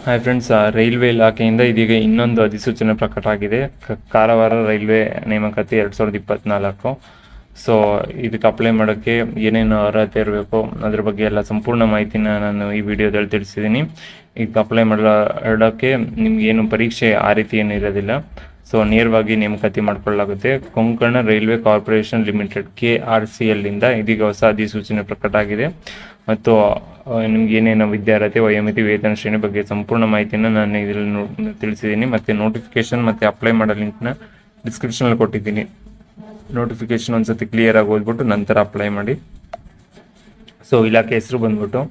Hi friends, railway ಇಲಾಖೆಯಿಂದ ಇದೀಗ ಇನ್ನೊಂದು ಅಧಿಸೂಚನೆ ಪ್ರಕಟ ಆಗಿದೆ. ಕಾರವಾರ ರೈಲ್ವೆ ನೇಮಕಾತಿ 2024. ಸೊ ಇದಕ್ಕೆ ಅಪ್ಲೈ ಮಾಡೋಕ್ಕೆ ಏನೇನು ಅರ್ಹತೆ ಇರಬೇಕು ಅದ್ರ ಬಗ್ಗೆ ಎಲ್ಲ ಸಂಪೂರ್ಣ ಮಾಹಿತಿನ ನಾನು ಈ ವಿಡಿಯೋದಲ್ಲಿ ತಿಳಿಸಿದ್ದೀನಿ. ಇದಕ್ಕೆ ಅಪ್ಲೈ ಮಾಡೋಕ್ಕೆ ನಿಮ್ಗೆ ಏನು ಪರೀಕ್ಷೆ ಆ ರೀತಿ ಏನು ಇರೋದಿಲ್ಲ. ಸೊ ನೇರವಾಗಿ ನೇಮಕಾತಿ ಮಾಡಿಕೊಳ್ಳಲಾಗುತ್ತೆ. Konkan railway corporation limited KRCL ಇಂದ ಇದೀಗ ಹೊಸ ಅಧಿಸೂಚನೆ ಪ್ರಕಟ ಆಗಿದೆ. ಮತ್ತು ನಿಮ್ಗೆ ಏನೇನು ವಿದ್ಯಾರ್ಹತೆ, ವಯೋಮಿತಿ, ವೇತನ ಶ್ರೇಣಿ ಬಗ್ಗೆ ಸಂಪೂರ್ಣ ಮಾಹಿತಿನ ನಾನು ಇದರಲ್ಲಿ ತಿಳಿಸಿದ್ದೀನಿ. ಮತ್ತು ನೋಟಿಫಿಕೇಶನ್ ಮತ್ತು ಅಪ್ಲೈ ಮಾಡೋ ಲಿಂಕ್ನ ಡಿಸ್ಕ್ರಿಪ್ಷನಲ್ಲಿ ಕೊಟ್ಟಿದ್ದೀನಿ. ನೋಟಿಫಿಕೇಶನ್ ಒಂದ್ಸತಿ ಕ್ಲಿಯರ್ ಆಗಿ ಓದ್ಬಿಟ್ಟು ನಂತರ ಅಪ್ಲೈ ಮಾಡಿ. ಸೊ ಇಲಾಖೆ ಹೆಸರು ಬಂದ್ಬಿಟ್ಟು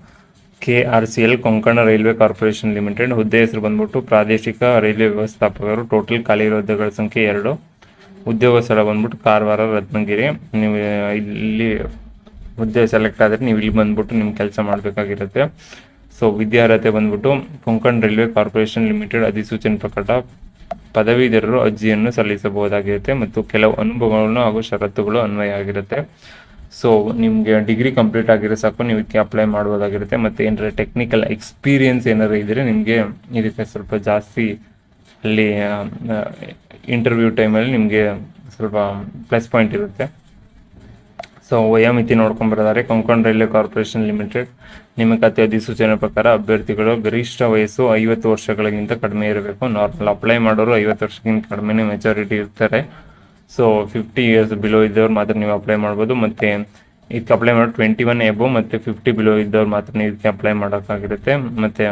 KRCL Konkan railway corporation limited. ಹುದ್ದೆ ಹೆಸರು ಬಂದ್ಬಿಟ್ಟು ಪ್ರಾದೇಶಿಕ ರೈಲ್ವೆ ವ್ಯವಸ್ಥಾಪಕರು. ಟೋಟಲ್ ಖಾಲಿ ಇರೋ ಹುದ್ದೆಗಳ ಸಂಖ್ಯೆ 2. ಉದ್ಯೋಗ ಸ್ಥಳ ಬಂದ್ಬಿಟ್ಟು ಕಾರವಾರ, ರತ್ನಗಿರಿ. ನೀವು ಇಲ್ಲಿ ಹುದ್ದೆ ಸೆಲೆಕ್ಟ್ ಆದರೆ ನೀವು ಇಲ್ಲಿ ಬಂದ್ಬಿಟ್ಟು ನಿಮ್ಮ ಕೆಲಸ ಮಾಡಬೇಕಾಗಿರುತ್ತೆ. ಸೊ ವಿದ್ಯಾರ್ಹತೆ ಬಂದ್ಬಿಟ್ಟು ಕೊಂಕಣ ರೈಲ್ವೆ ಕಾರ್ಪೊರೇಷನ್ ಲಿಮಿಟೆಡ್ ಅಧಿಸೂಚನೆ ಪ್ರಕಟ ಪದವೀಧರರು ಅರ್ಜಿಯನ್ನು ಸಲ್ಲಿಸಬಹುದಾಗಿರುತ್ತೆ ಮತ್ತು ಕೆಲವು ಅನುಭವಗಳನ್ನು ಹಾಗೂ ಷರತ್ತುಗಳು ಅನ್ವಯ ಆಗಿರುತ್ತೆ. ಸೊ ನಿಮಗೆ ಡಿಗ್ರಿ ಕಂಪ್ಲೀಟ್ ಆಗಿರೋ ಸಾಕು, ನೀವು ಇದಕ್ಕೆ ಅಪ್ಲೈ ಮಾಡ್ಬೋದಾಗಿರುತ್ತೆ. ಮತ್ತು ಏನಾರ ಟೆಕ್ನಿಕಲ್ ಎಕ್ಸ್ಪೀರಿಯನ್ಸ್ ಏನಾರು ಇದ್ದರೆ ನಿಮಗೆ ಇದಕ್ಕೆ ಸ್ವಲ್ಪ ಜಾಸ್ತಿ ಅಲ್ಲಿ ಇಂಟರ್ವ್ಯೂ ಟೈಮಲ್ಲಿ ನಿಮಗೆ ಸ್ವಲ್ಪ ಪ್ಲಸ್ ಪಾಯಿಂಟ್ ಇರುತ್ತೆ. ಸೊ ವಯೋಮಿತಿ ನೋಡ್ಕೊಂಡ್ಬರ್ತಾರೆ. ಕೊಂಕಣ ರೈಲ್ವೆ ಕಾರ್ಪೊರೇಷನ್ ಲಿಮಿಟೆಡ್ ನೇಮಕಾತಿ ಅಧಿಸೂಚನೆ ಪ್ರಕಾರ ಅಭ್ಯರ್ಥಿಗಳು ಗರಿಷ್ಠ ವಯಸ್ಸು 50 ವರ್ಷಗಳಿಗಿಂತ ಕಡಿಮೆ ಇರಬೇಕು. ನಾರ್ಮಲ್ ಅಪ್ಲೈ ಮಾಡೋರು 50 ವರ್ಷಕ್ಕಿಂತ ಕಡಿಮೆನೇ ಮೆಚಾರಿಟಿ ಇರ್ತಾರೆ. ಸೊ 50 ಇಯರ್ಸ್ ಬಿಲೋ ಇದ್ದವ್ರು ಮಾತ್ರ ನೀವು ಅಪ್ಲೈ ಮಾಡ್ಬೋದು. ಮತ್ತು ಇದಕ್ಕೆ ಅಪ್ಲೈ ಮಾಡೋ 21 ಎಬೋ ಮತ್ತು 50 ಬಿಲೋ ಇದ್ದವ್ರು ಮಾತ್ರ ಇದಕ್ಕೆ ಅಪ್ಲೈ ಮಾಡೋಕ್ಕಾಗಿರುತ್ತೆ. ಮತ್ತು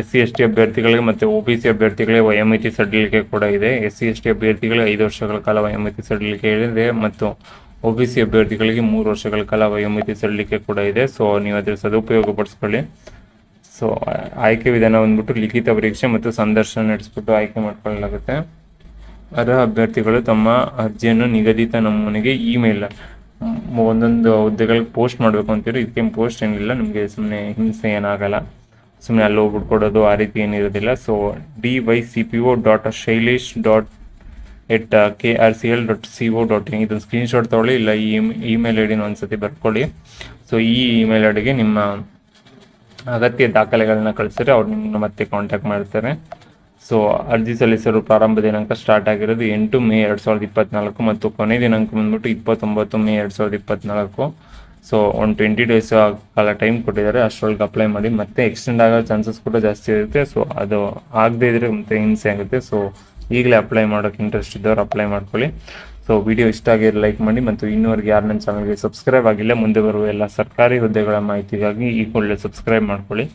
SC/ST ಅಭ್ಯರ್ಥಿಗಳಿಗೆ ಮತ್ತು OBC ಅಭ್ಯರ್ಥಿಗಳಿಗೆ ವಯೋಮಿತಿ ಸಡಿಲಿಕೆ ಕೂಡ ಇದೆ. SC/ST ಅಭ್ಯರ್ಥಿಗಳಿಗೆ 5 ವರ್ಷಗಳ ಕಾಲ ವಯೋಮಿತಿ ಸಡಿಲಿಕೆ ಇದೆ ಮತ್ತು OBC ಅಭ್ಯರ್ಥಿಗಳಿಗೆ 3 ವರ್ಷಗಳ ಕಾಲ ವಯೋಮಿತಿ ಸಡಿಲಿಕೆ ಕೂಡ ಇದೆ. ಸೊ ನೀವು ಅದರ ಸದುಪಯೋಗ ಪಡಿಸ್ಕೊಳ್ಳಿ. ಸೊ ಆಯ್ಕೆ ವಿಧಾನ ಬಂದ್ಬಿಟ್ಟು ಲಿಖಿತ ಪರೀಕ್ಷೆ ಮತ್ತು ಸಂದರ್ಶನ ನಡೆಸ್ಬಿಟ್ಟು ಆಯ್ಕೆ ಮಾಡ್ಕೊಳ್ಳಲಾಗುತ್ತೆ. ಅರ್ಹ ಅಭ್ಯರ್ಥಿಗಳು ತಮ್ಮ ಅರ್ಜಿಯನ್ನು ನಿಗದಿತ ನಮೂನೆಗೆ ಇಮೇಲ್ ಒಂದೊಂದು ಹುದ್ದೆಗಳಿಗೆ ಪೋಸ್ಟ್ ಮಾಡಬೇಕು ಅಂತೀರಿ. ಇದಕ್ಕೆ ಪೋಸ್ಟ್ ಏನಿಲ್ಲ, ನಿಮಗೆ ಸುಮ್ಮನೆ ಹಿಂಸೆ ಏನಾಗಲ್ಲ, ಸುಮ್ಮನೆ ಅಲ್ಲಿ ಹೋಗ್ಬಿಟ್ಕೊಡೋದು ಆ ರೀತಿ ಏನಿರೋದಿಲ್ಲ. ಸೊ dycpo.shailesh.krcl.co.in ಇದನ್ನು ಸ್ಕ್ರೀನ್ಶಾಟ್ ತೊಗೊಳ್ಳಿ, ಇಲ್ಲ ಈ ಇಮೇಲ್ ಐಡಿನ ಒಂದ್ಸತಿ ಬರ್ಕೊಳ್ಳಿ. ಸೊ ಈ ಇಮೇಲ್ ಐಡಿಗೆ ನಿಮ್ಮ ಅಗತ್ಯ ದಾಖಲೆಗಳನ್ನ ಕಳಿಸಿದ್ರೆ ಅವ್ರು ನಿಮ್ಮನ್ನ ಮತ್ತೆ ಕಾಂಟ್ಯಾಕ್ಟ್ ಮಾಡ್ತಾರೆ. ಸೊ ಅರ್ಜಿ ಸಲ್ಲಿಸಲು ಪ್ರಾರಂಭ ದಿನಾಂಕ ಸ್ಟಾರ್ಟ್ ಆಗಿರೋದು 8 ಮೇ 2024 ಮತ್ತು ಕೊನೆ ದಿನಾಂಕ ಬಂದ್ಬಿಟ್ಟು 29 ಮೇ 2024. ಸೊ ಒಂದು 20 ಡೇಸ್ ಕಾಲ ಟೈಮ್ ಕೊಟ್ಟಿದ್ದಾರೆ. ಅಷ್ಟರೊಳಗೆ ಅಪ್ಲೈ ಮಾಡಿ. ಮತ್ತೆ ಎಕ್ಸ್ಟೆಂಡ್ ಆಗೋ ಚಾನ್ಸಸ್ ಕೂಡ ಜಾಸ್ತಿ ಇರುತ್ತೆ. ಸೊ ಅದು ಆಗದೇ ಇದ್ರೆ ಮತ್ತೆ ಹಿಂಸೆ ಆಗುತ್ತೆ. ಸೊ ಈಗಲೇ ಅಪ್ಲೈ ಮಾಡೋಕ್ಕೆ ಇಂಟ್ರೆಸ್ಟ್ ಇದ್ದವ್ರು ಅಪ್ಲೈ ಮಾಡ್ಕೊಳ್ಳಿ. ಸೊ ವಿಡಿಯೋ ಇಷ್ಟ ಆಗಿದ್ರೆ ಲೈಕ್ ಮಾಡಿ ಮತ್ತು ಇನ್ನೂವರೆಗೆ ಯಾರು ನನ್ನ ಚಾನಲ್ಗೆ ಸಬ್ಸ್ಕ್ರೈಬ್ ಆಗಿಲ್ಲ, ಮುಂದೆ ಬರುವ ಎಲ್ಲ ಸರ್ಕಾರಿ ಹುದ್ದೆಗಳ ಮಾಹಿತಿಗಾಗಿ ಈ ಕೂಡಲೇ ಸಬ್ಸ್ಕ್ರೈಬ್ ಮಾಡ್ಕೊಳ್ಳಿ.